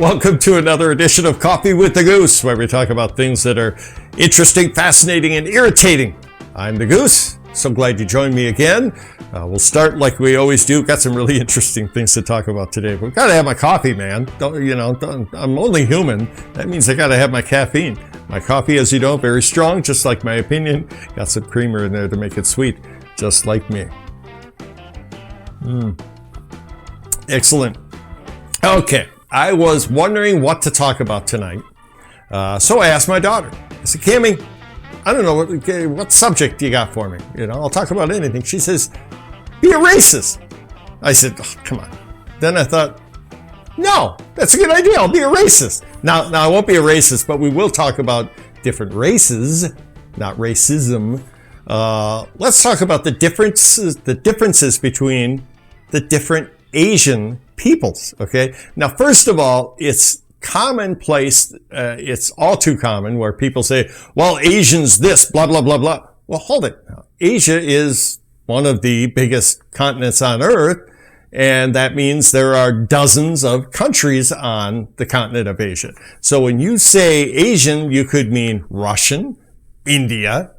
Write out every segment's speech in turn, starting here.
Welcome to another edition of Coffee with the Goose, where we talk about things that are interesting, fascinating, and irritating. I'm the Goose. So glad you joined me again. We'll start like we always do. Got some really interesting things to talk about today. We've got to have my coffee, man. I'm only human. That means I got to have my caffeine. My coffee, as you know, very strong, just like my opinion. Got some creamer in there to make it sweet, just like me. Excellent. Okay. I was wondering what to talk about tonight, so I asked my daughter. I said, Cammy, I don't know, what subject you got for me? I'll talk about anything. She says, be a racist. I said, oh, come on. Then I thought, no, that's a good idea. I'll be a racist. Now I won't be a racist, but we will talk about different races, not racism. Let's talk about the differences between the different Asian peoples, okay? Now, first of all, it's commonplace, it's all too common where people say, well, Asians this, blah, blah, blah, blah. Well, hold it. Now, Asia is one of the biggest continents on Earth, and that means there are dozens of countries on the continent of Asia. So when you say Asian, you could mean Russian, India,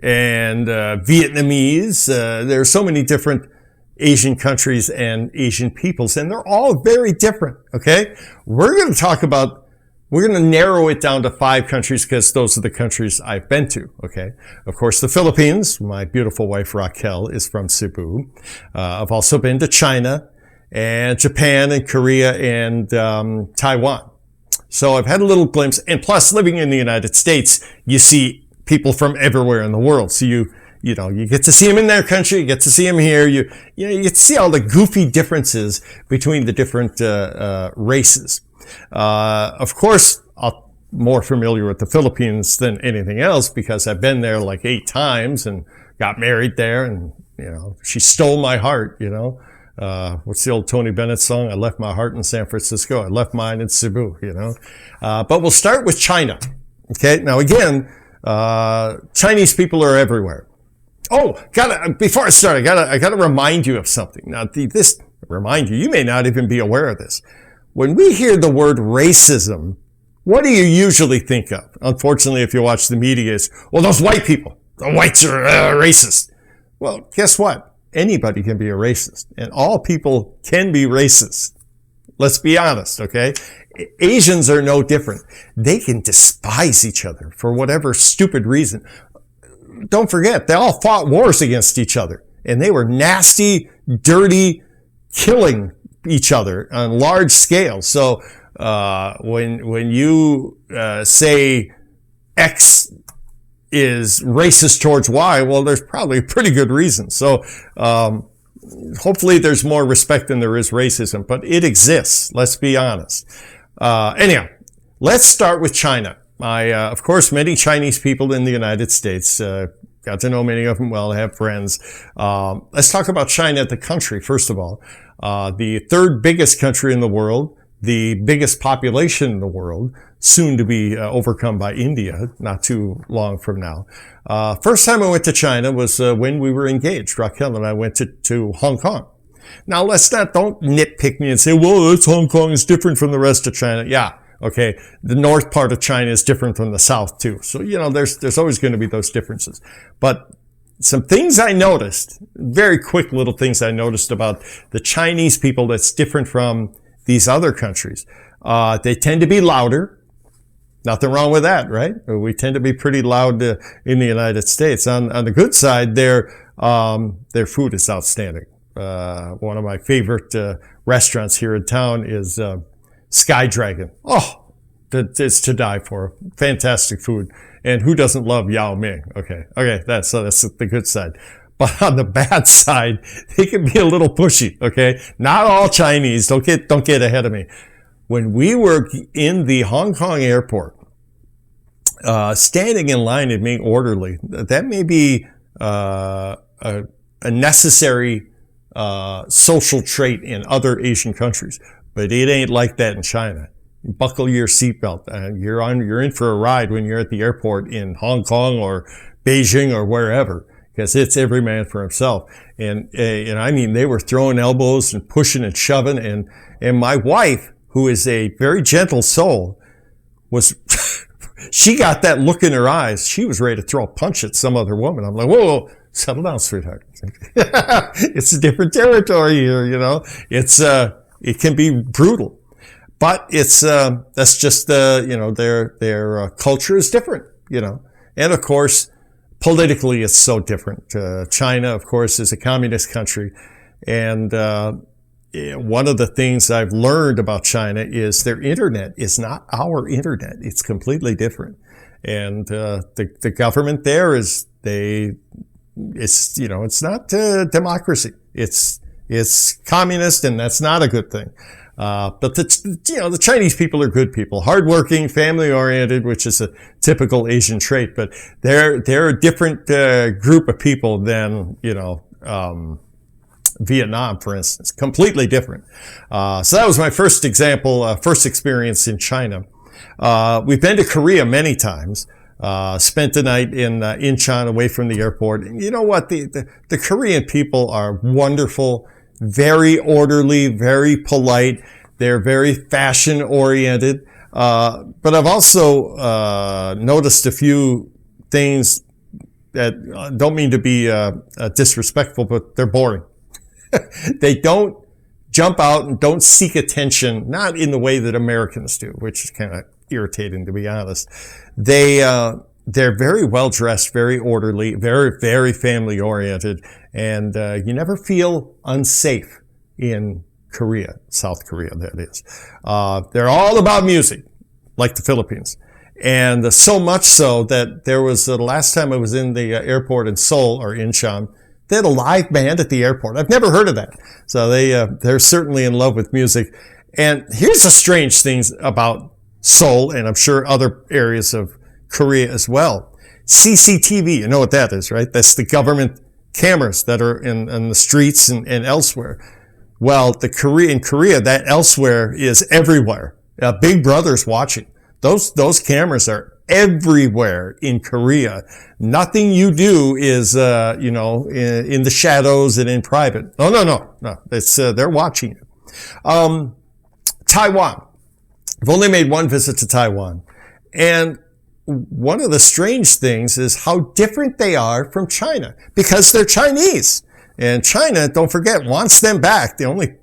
and Vietnamese. There are so many different Asian countries and Asian peoples, and they're all very different, okay? We're going to narrow it down to 5 countries because those are the countries I've been to, okay? Of course, the Philippines. My beautiful wife Raquel is from Cebu. I've also been to China and Japan and Korea and Taiwan. So I've had a little glimpse, and plus living in the United States, you see people from everywhere in the world. So you get to see them in their country, you get to see them here, you get to see all the goofy differences between the different races. Of course, I'm more familiar with the Philippines than anything else because I've been there like 8 times and got married there, and she stole my heart. What's the old Tony Bennett song? I left my heart in San Francisco, I left mine in Cebu. But we'll start with China. Okay, now again, Chinese people are everywhere. Oh, before I start, I gotta remind you of something. Now, you may not even be aware of this. When we hear the word racism, what do you usually think of? Unfortunately, if you watch the media, it's, well, those white people, the whites are racist. Well, guess what? Anybody can be a racist, and all people can be racist. Let's be honest, okay? Asians are no different. They can despise each other for whatever stupid reason. Don't forget, they all fought wars against each other, and they were nasty, dirty, killing each other on large scale. So when you say X is racist towards Y, well, there's probably a pretty good reason. So hopefully there's more respect than there is racism, but it exists. Let's be honest. Anyhow, let's start with China. Of course, many Chinese people in the United States, got to know many of them well, I have friends. Let's talk about China, the country, first of all. The 3rd biggest country in the world, the biggest population in the world, soon to be overcome by India, not too long from now. First time I went to China was when we were engaged. Raquel and I went to Hong Kong. Now, don't nitpick me and say, well, Hong Kong is different from the rest of China. Yeah. Okay, the north part of China is different from the south too. So, there's always going to be those differences. But some things I noticed, very quick little things I noticed about the Chinese people that's different from these other countries. They tend to be louder. Nothing wrong with that, right? We tend to be pretty loud in the United States. On the good side, their food is outstanding. One of my favorite restaurants here in town is Sky Dragon. Oh, it's to die for. Fantastic food. And who doesn't love Yao Ming? Okay, that's the good side. But on the bad side, they can be a little pushy, okay? Not all Chinese. Don't get ahead of me. When we were in the Hong Kong airport, standing in line and being orderly, that may be a necessary social trait in other Asian countries. But it ain't like that in China. Buckle your seatbelt. You're in for a ride when you're at the airport in Hong Kong or Beijing or wherever, because it's every man for himself. And I mean, they were throwing elbows and pushing and shoving. And my wife, who is a very gentle soul, was, she got that look in her eyes. She was ready to throw a punch at some other woman. I'm like, whoa, settle down, sweetheart. It's a different territory here, you know. It can be brutal, but that's just, you know, their culture is different, you know. And of course, politically, it's so different. China, of course, is a communist country. And one of the things I've learned about China is their internet is not our internet. It's completely different. And the government there it's you know, it's not democracy. It's communist, and that's not a good thing. But you know, the Chinese people are good people, hardworking, family-oriented, which is a typical Asian trait. But they're a different group of people than, you know, Vietnam, for instance, completely different. So that was my first example, first experience in China. We've been to Korea many times. Spent the night in Incheon, away from the airport. And you know what? The Korean people are wonderful. Very orderly, very polite. They're very fashion oriented. But I've also noticed a few things that don't mean to be disrespectful, but they're boring. They don't jump out and don't seek attention, not in the way that Americans do, which is kind of irritating, to be honest. They're very well dressed, very orderly, very, very family oriented, and you never feel unsafe in Korea, South Korea, that is. They're all about music, like the Philippines. And so much so that there was the last time I was in the airport in Seoul, or Incheon, they had a live band at the airport. I've never heard of that. So they're certainly in love with music. And here's the strange things about Seoul, and I'm sure other areas of Korea as well. CCTV, you know what that is, right? That's the government cameras that are in the streets and elsewhere. Well, in Korea, that elsewhere is everywhere. Big Brother's watching. Those cameras are everywhere in Korea. Nothing you do is, you know, in the shadows and in private. No. It's, they're watching you. Taiwan. I've only made one visit to Taiwan. And one of the strange things is how different they are from China, because they're Chinese. And China, don't forget, wants them back. The only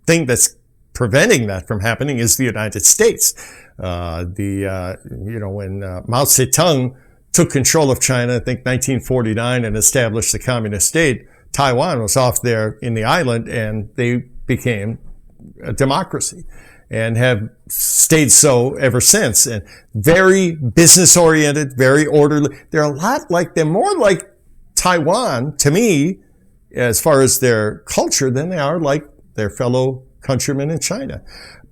thing that's preventing that from happening is the United States. You know, when Mao Zedong took control of China, I think 1949, and established the communist state, Taiwan was off there in the island, and they became a democracy and have stayed so ever since. And very business oriented, very orderly. They're more like Taiwan to me, as far as their culture, than they are like their fellow countrymen in China.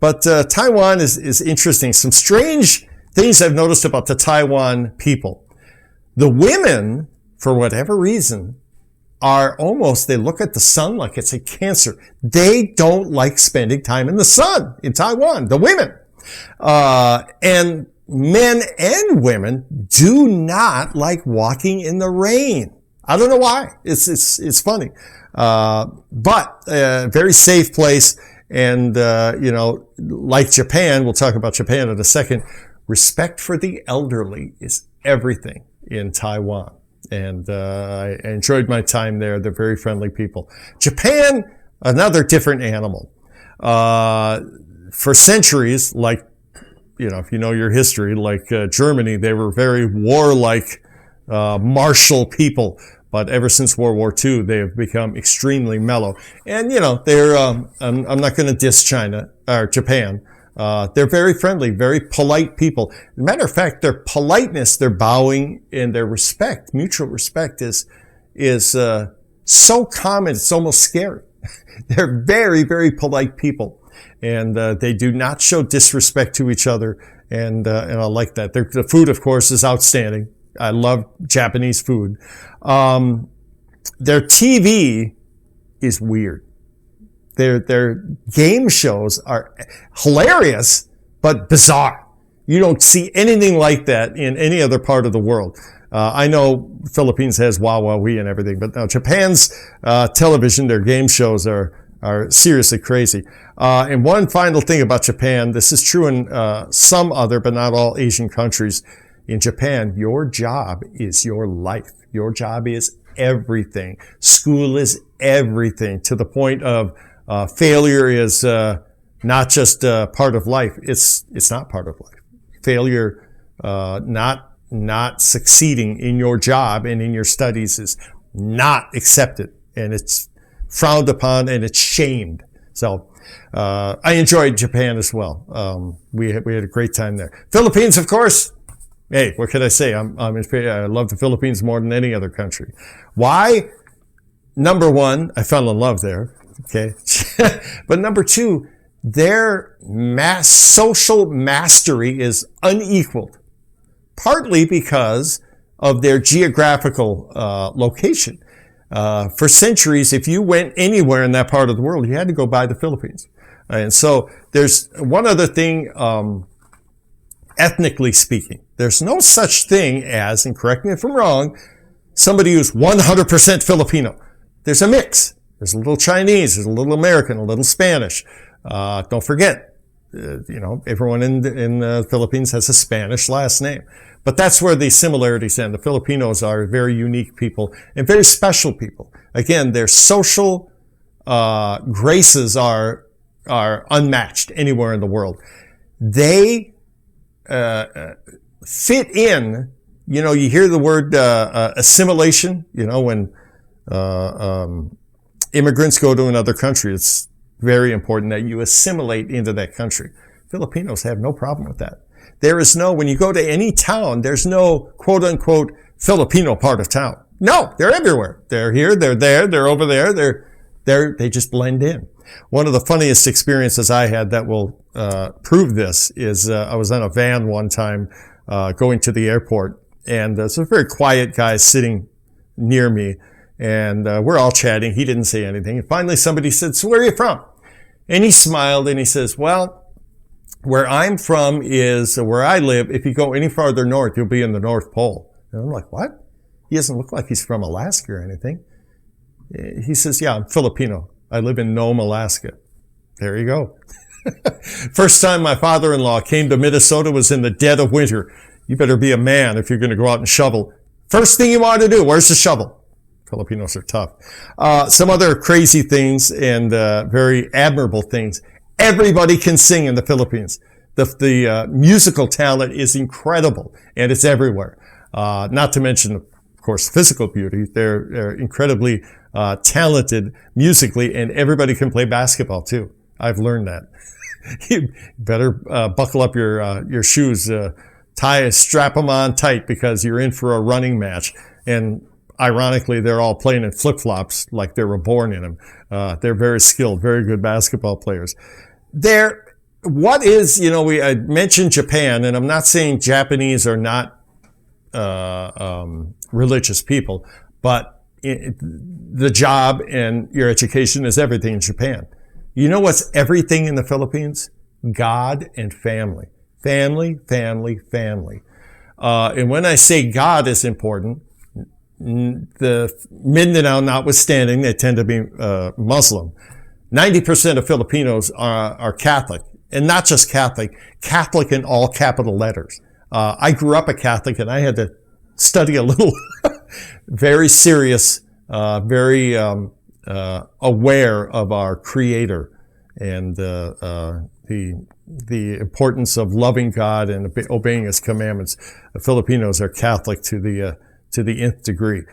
But Taiwan is interesting. Some strange things I've noticed about the Taiwan people. The women, for whatever reason, they look at the sun like it's a cancer. They don't like spending time in the sun in Taiwan, the women. And men and women do not like walking in the rain. I don't know why. It's funny. But very safe place. And, you know, like Japan, we'll talk about Japan in a second. Respect for the elderly is everything in Taiwan. And, I enjoyed my time there. They're very friendly people. Japan, another different animal. For centuries, like, you know, if you know your history, like, Germany, they were very warlike, martial people. But ever since World War II, they have become extremely mellow. And, you know, I'm not going to diss China, or Japan. They're very friendly, very polite people. As a matter of fact, their politeness, their bowing, and their respect, mutual respect is so common, it's almost scary. They're very, very polite people. And, they do not show disrespect to each other. And I like that. The food, of course, is outstanding. I love Japanese food. Their TV is weird. Their game shows are hilarious, but bizarre. You don't see anything like that in any other part of the world. I know Philippines has Wah Wah Wee and everything, but now Japan's television, their game shows are are seriously crazy. And one final thing about Japan, this is true in some other, but not all Asian countries. In Japan, your job is your life. Your job is everything. School is everything, to the point of failure is not just part of life. It's not part of life. Failure, not succeeding in your job and in your studies is not accepted, and it's frowned upon and it's shamed. So I enjoyed Japan as well. We had a great time there. Philippines, of course. Hey, what can I say? I love the Philippines more than any other country. Why? Number one, I fell in love there. Okay. But number two, their social mastery is unequaled, partly because of their geographical location. For centuries, if you went anywhere in that part of the world, you had to go by the Philippines. And so there's one other thing, ethnically speaking. There's no such thing as, and correct me if I'm wrong, somebody who's 100% Filipino. There's a mix. There's a little Chinese, there's a little American, a little Spanish. Don't forget, everyone in the Philippines has a Spanish last name. But that's where the similarities end. The Filipinos are very unique people and very special people. Again, their social graces are unmatched anywhere in the world. They fit in, you hear the word assimilation, when immigrants go to another country. It's very important that you assimilate into that country. Filipinos have no problem with that. There is no, when you go to any town, there's no quote unquote Filipino part of town. No, they're everywhere. They're here, they're there, they're over there, they just blend in. One of the funniest experiences I had that will prove this is I was on a van one time going to the airport, and there's a very quiet guy sitting near me, and we're all chatting. He didn't say anything. And finally somebody said, "So where are you from?" And he smiled and he says, "Well, where I'm from is where I live. If you go any farther north, you'll be in the North Pole." And I'm like, "What? He doesn't look like he's from Alaska or anything." He says, "Yeah, I'm Filipino. I live in Nome, Alaska." There you go. First time my father-in-law came to Minnesota was in the dead of winter. You better be a man if you're going to go out and shovel. First thing you want to do, where's the shovel? Filipinos are tough. Some other crazy things and very admirable things. Everybody can sing in the Philippines. The musical talent is incredible, and it's everywhere. Not to mention, of course, physical beauty. They're incredibly talented musically, and everybody can play basketball too. I've learned that. You better buckle up your shoes, strap them on tight, because you're in for a running match. And ironically, they're all playing in flip-flops like they were born in them. They're very skilled, very good basketball players. I mentioned Japan, and I'm not saying Japanese are not religious people, but the job and your education is everything in Japan. You know what's everything in the Philippines? God and family. Family, family, family. And when I say God is important, the Mindanao notwithstanding, they tend to be Muslim. 90% of Filipinos are Catholic, and not just Catholic in all capital letters. I grew up a Catholic, and I had to study a little very serious, very aware of our Creator and the importance of loving God and obeying His commandments. The Filipinos are Catholic to the nth degree.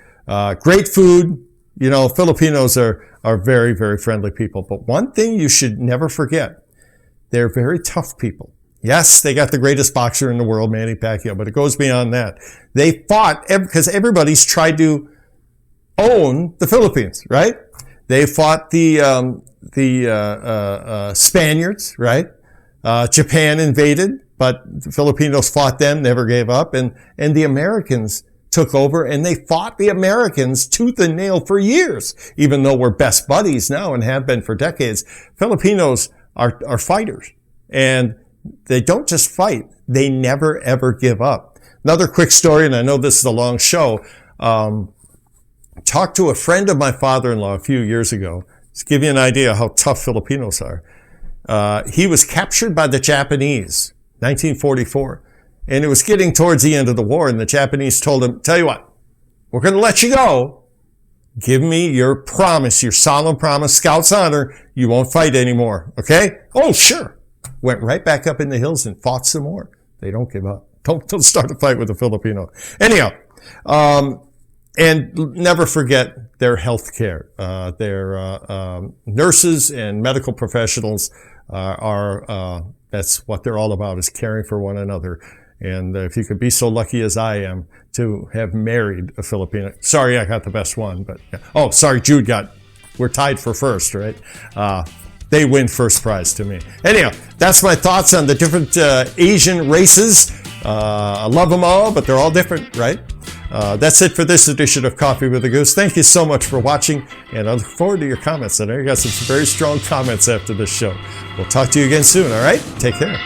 Great food. Filipinos are very, very friendly people. But one thing you should never forget, they're very tough people. Yes, they got the greatest boxer in the world, Manny Pacquiao, but it goes beyond that. They fought because everybody's tried to own the Philippines, right? They fought the Spaniards, right? Japan invaded, but the Filipinos fought them, never gave up, and the Americans took over, and they fought the Americans tooth and nail for years, even though we're best buddies now and have been for decades. Filipinos are fighters, and they don't just fight, they never ever give up. Another quick story, and I know this is a long show. Talked to a friend of my father-in-law a few years ago. To give you an idea how tough Filipinos are. He was captured by the Japanese, 1944. And it was getting towards the end of the war, and the Japanese told him, tell you what, we're going to let you go. Give me your promise, your solemn promise, Scout's honor, you won't fight anymore, okay? Oh, sure. Went right back up in the hills and fought some more. They don't give up. Don't start a fight with a Filipino. Anyhow, and never forget their health care. Their nurses and medical professionals that's what they're all about, is caring for one another. And if you could be so lucky as I am to have married a Filipino. Sorry, I got the best one, but yeah. Oh, sorry, Jude we're tied for first, right? They win first prize to me. Anyhow, that's my thoughts on the different Asian races. I love them all, but they're all different, right? That's it for this edition of Coffee with a Goose. Thank you so much for watching, and I look forward to your comments. I know you got some very strong comments after this show. We'll talk to you again soon, all right? Take care.